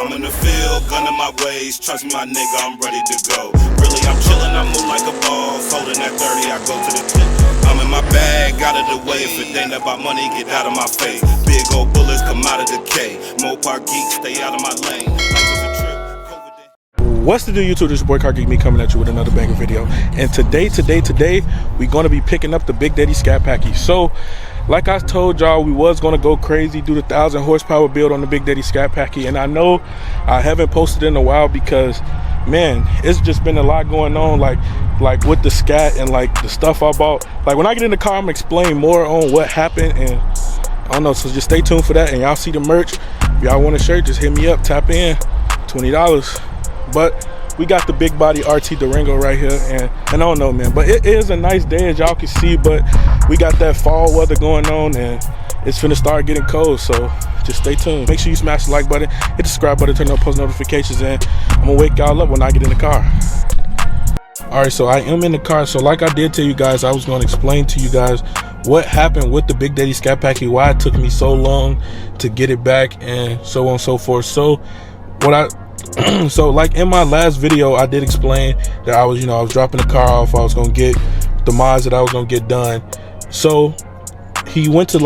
I'm in the field, gun in my waist. Trust me, my nigga, I'm ready to go. Really, I'm chillin', I move like a boss. Holding that 30, I go to the tip. I'm in my bag, out of the way. If it ain't about money, get out of my face. Big old bullets come out of the K. Mopar geek, stay out of my lane. Life is a trip. What's the deal, YouTube? This is your boy Car Geek, me coming at you with another banger video. And today, we're gonna be picking up the Big Daddy Scatpack. So, like I told y'all, we was gonna go crazy, do the 1,000 horsepower build on the Big Daddy Scatpack. And I know I haven't posted in a while because, man, it's just been a lot going on, like with the Scat and like the stuff I bought. Like when I get in the car, I'm gonna explain more on what happened, and I don't know. So just stay tuned for that. And y'all see the merch. If y'all want a shirt, just hit me up. Tap in, $20. But we got the big body RT Durango right here, and I don't know, man, but it is a nice day, as y'all can see. But we got that fall weather going on, and it's finna start getting cold, so just stay tuned. Make sure you smash the like button, hit the subscribe button, turn on post notifications, and I'm gonna wake y'all up when I get in the car. All right, so I am in the car. So like I did tell you guys, I was gonna explain to you guys what happened with the Big Daddy Scatpack, why it took me so long to get it back, and so on and so forth. So so like in my last video, I did explain that I was dropping the car off. I was gonna get the mods that I was gonna get done. So he went to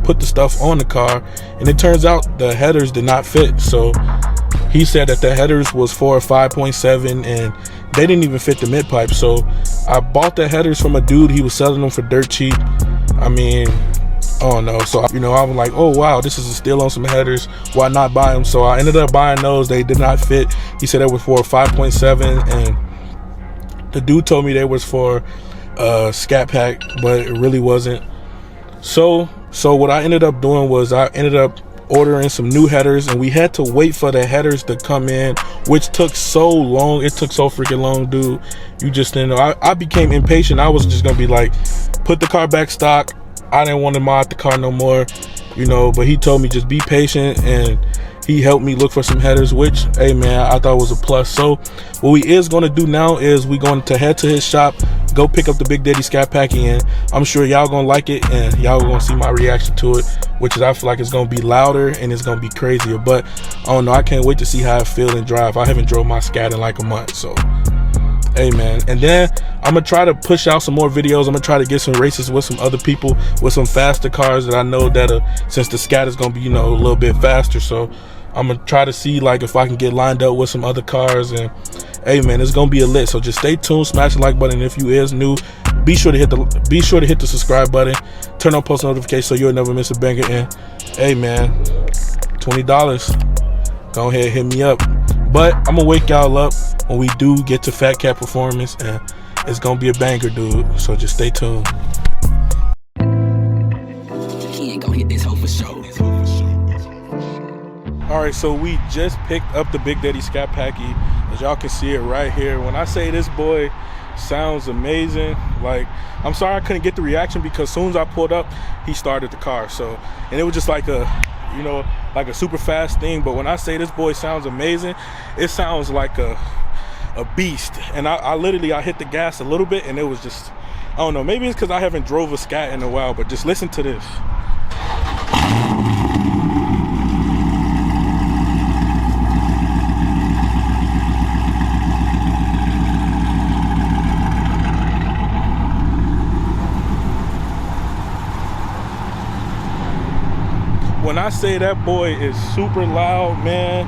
put the stuff on the car, and it turns out the headers did not fit. So he said that the headers was for 5.7 and they didn't even fit the mid pipe. So I bought the headers from a dude. He was selling them for dirt cheap. I mean, oh no. So I was like, oh wow, this is a steal on some headers, why not buy them? So I ended up buying those. They did not fit. He said it was for 5.7, and the dude told me they was for Scatpack, but it really wasn't. So what I ended up doing was I ended up ordering some new headers, and we had to wait for the headers to come in, which took so long. It took so freaking long, dude. You just didn't know. I became impatient. I was just gonna be like, put the car back stock. I didn't want to mod the car no more, but he told me just be patient, and he helped me look for some headers, which, hey man, I thought was a plus. So what we is going to do now is we're going to head to his shop, go pick up the Big Daddy Scatpack, and I'm sure y'all gonna like it, and y'all gonna see my reaction to it, which is I feel like it's gonna be louder and it's gonna be crazier. But I don't know, I can't wait to see how it feel and drive. I haven't drove my Scat in like a month, so hey man. And then I'm gonna try to push out some more videos. I'm gonna try to get some races with some other people with some faster cars that I know that since the Scat is gonna be a little bit faster, so I'm gonna try to see like if I can get lined up with some other cars. And hey man, it's gonna be a lit. So just stay tuned, smash the like button. If you is new, be sure to hit the subscribe button, turn on post notifications so you'll never miss a banger. And hey man, $20, go ahead, hit me up. But I'm gonna wake y'all up when we do get to FATCAT performance, and it's gonna be a banger, dude. So just stay tuned. He ain't gonna hit this hoe for sure. All right, so we just picked up the Big Daddy Scatpack. As y'all can see it right here. When I say this boy sounds amazing, like, I'm sorry I couldn't get the reaction because as soon as I pulled up, he started the car. So, and it was just like a super fast thing. But when I say this boy sounds amazing, it sounds like a beast. And I literally hit the gas a little bit, and it was just, I don't know, maybe it's because I haven't drove a Scat in a while, but just listen to this. When I say that boy is super loud, man,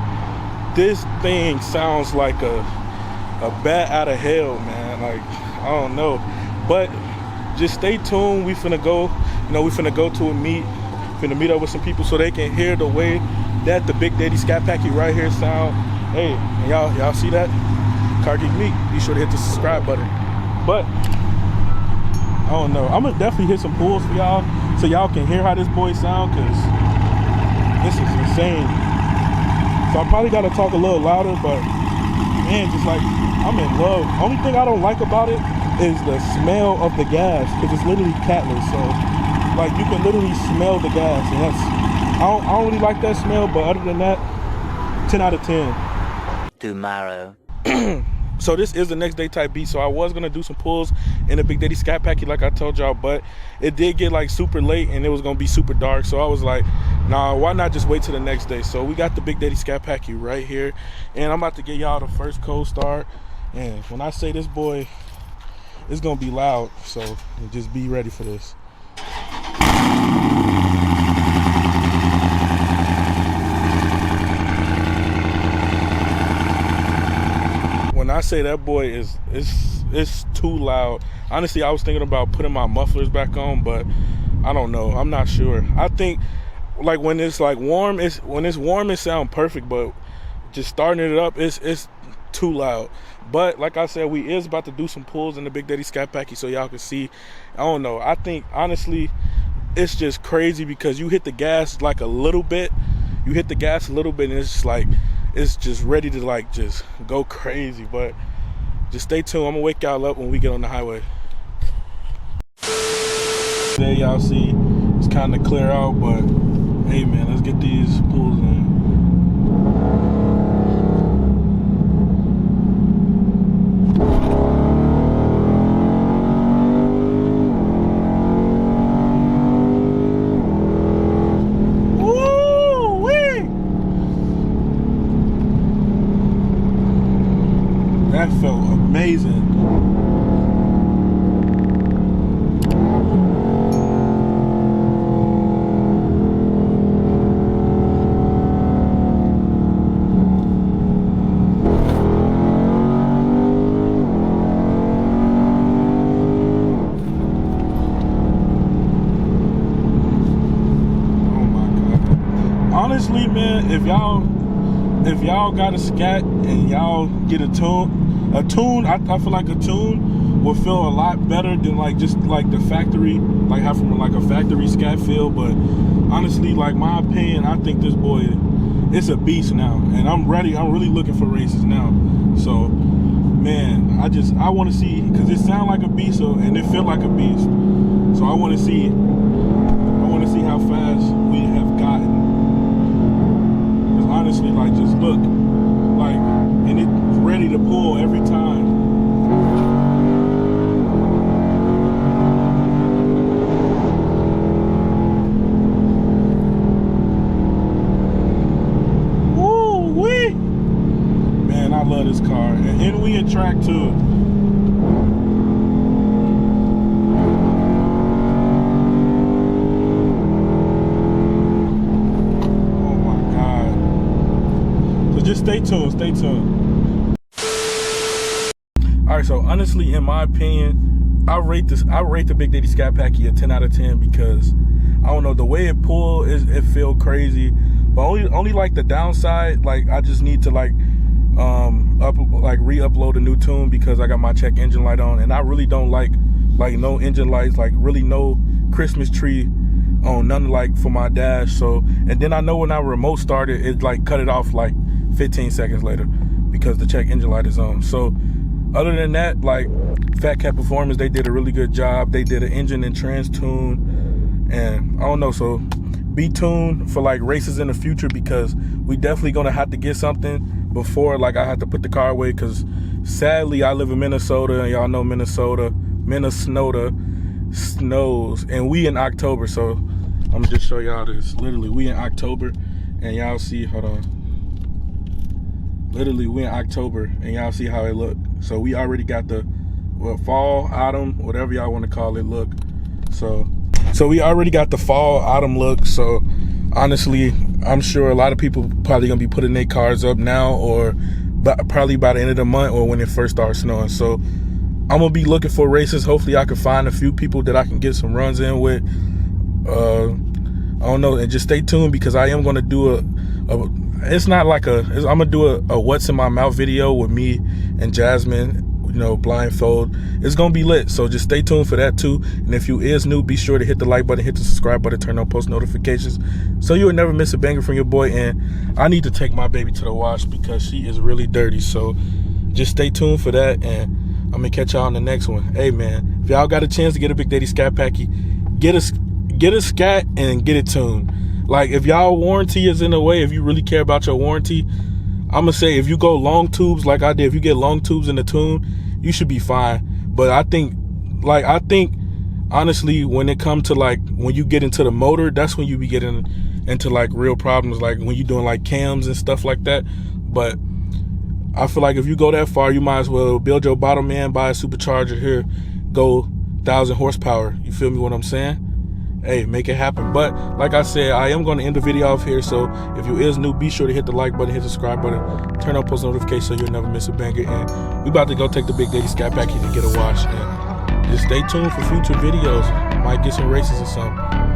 this thing sounds like a bat out of hell, man. Like, I don't know. But just stay tuned. We finna go, we finna go to a meet, finna meet up with some people so they can hear the way that the Big Daddy Scatpack right here sound. Hey, y'all see that? Car Geek Meet. Be sure to hit the subscribe button. But I don't know. I'm gonna definitely hit some pulls for y'all so y'all can hear how this boy sound, cause this is insane. So I probably gotta talk a little louder, but man, just like, I'm in love. Only thing I don't like about it is the smell of the gas, because it's literally catless. So like, you can literally smell the gas, and that's, I don't really like that smell. But other than that, 10 out of 10. Tomorrow. So this is the next day type beat. So I was gonna do some pulls in the Big Daddy Scatpack like I told y'all, but it did get like super late and it was gonna be super dark, so I was like, nah, why not just wait till the next day? So we got the Big Daddy Scatpack right here, and I'm about to get y'all the first cold start. And when I say this boy, it's gonna be loud, so just be ready for this. When I say that boy it's too loud. Honestly, I was thinking about putting my mufflers back on, but I don't know. I'm not sure. I think like when it's like warm, it sounds perfect, but just starting it up, it's too loud. But like I said, we is about to do some pulls in the Big Daddy Scatpack so y'all can see. I don't know. I think honestly, it's just crazy because you hit the gas like a little bit. You hit the gas a little bit and it's just like, it's just ready to like just go crazy. But just stay tuned. I'm gonna wake y'all up when we get on the highway. There y'all see it's kind of clear out, but hey man, let's get these pulls in. That felt amazing. Oh my God. Honestly, man, if y'all got a scat and y'all get a tune, I feel like a tune will feel a lot better than like just like the factory, like have from like a factory scat feel. But honestly, like my opinion, I think this boy, it's a beast now, and I'm ready. I'm really looking for races now. So man, I want to see, because it sounds like a beast, and it feel like a beast. So I want to see how fast we have gotten. Because honestly, like just look, like, and it's ready to pull every time. Woo-wee! Man, I love this car. And we in track too. Oh my God. So just stay tuned. All right, so honestly, in my opinion, I rate the Big Daddy Scatpack a 10 out of 10 because I don't know, the way it pull it feel crazy, but only like the downside, like I just need to like re-upload a new tune because I got my check engine light on, and I really don't like no engine lights, like really no Christmas tree on none, like for my dash. So, and then I know when I remote started, it like cut it off like 15 seconds later because the check engine light is on. So other than that, like FATCAT Performance, they did a really good job. They did an engine and trans tune, and I don't know, so be tuned for like races in the future because we definitely gonna have to get something before like I have to put the car away, because sadly I live in Minnesota, and y'all know Minnesota snows, and we in October. So I'm gonna just show y'all this. Literally we in October, and y'all see, hold on, literally we in October, and y'all see how it look. So we already got the fall, autumn, whatever y'all want to call it look. So we already got the fall, autumn look. So honestly, I'm sure a lot of people probably gonna be putting their cars up now, or probably by the end of the month, or when it first starts snowing. So I'm gonna be looking for races. Hopefully I can find a few people that I can get some runs in with. I don't know, and just stay tuned because I am gonna do it's not like I'm gonna do a what's in my mouth video with me and Jasmine, you know, blindfold. It's gonna be lit, so just stay tuned for that too. And if you is new, be sure to hit the like button, hit the subscribe button, turn on post notifications so you will never miss a banger from your boy. And I need to take my baby to the wash because she is really dirty, so just stay tuned for that, and I'm gonna catch y'all on the next one. Hey man, if y'all got a chance to get a Big Daddy Scatpack, get a scat and get it tuned. Like, if y'all warranty is in the way, if you really care about your warranty, I'm gonna say if you go long tubes like I did, if you get long tubes in the tune, you should be fine. But I think like, I think honestly, when it comes to like when you get into the motor, that's when you be getting into like real problems, like when you're doing like cams and stuff like that. But I feel like if you go that far, you might as well build your bottom end, buy a supercharger here, go 1,000 horsepower. You feel me what I'm saying? Hey, make it happen. But like I said, I am going to end the video off here. So if you is new, be sure to hit the like button, hit the subscribe button, turn on post notifications so you'll never miss a banger. And we about to go take the Big Daddy Scatpack here to get a wash. And just stay tuned for future videos. Might get some races or something.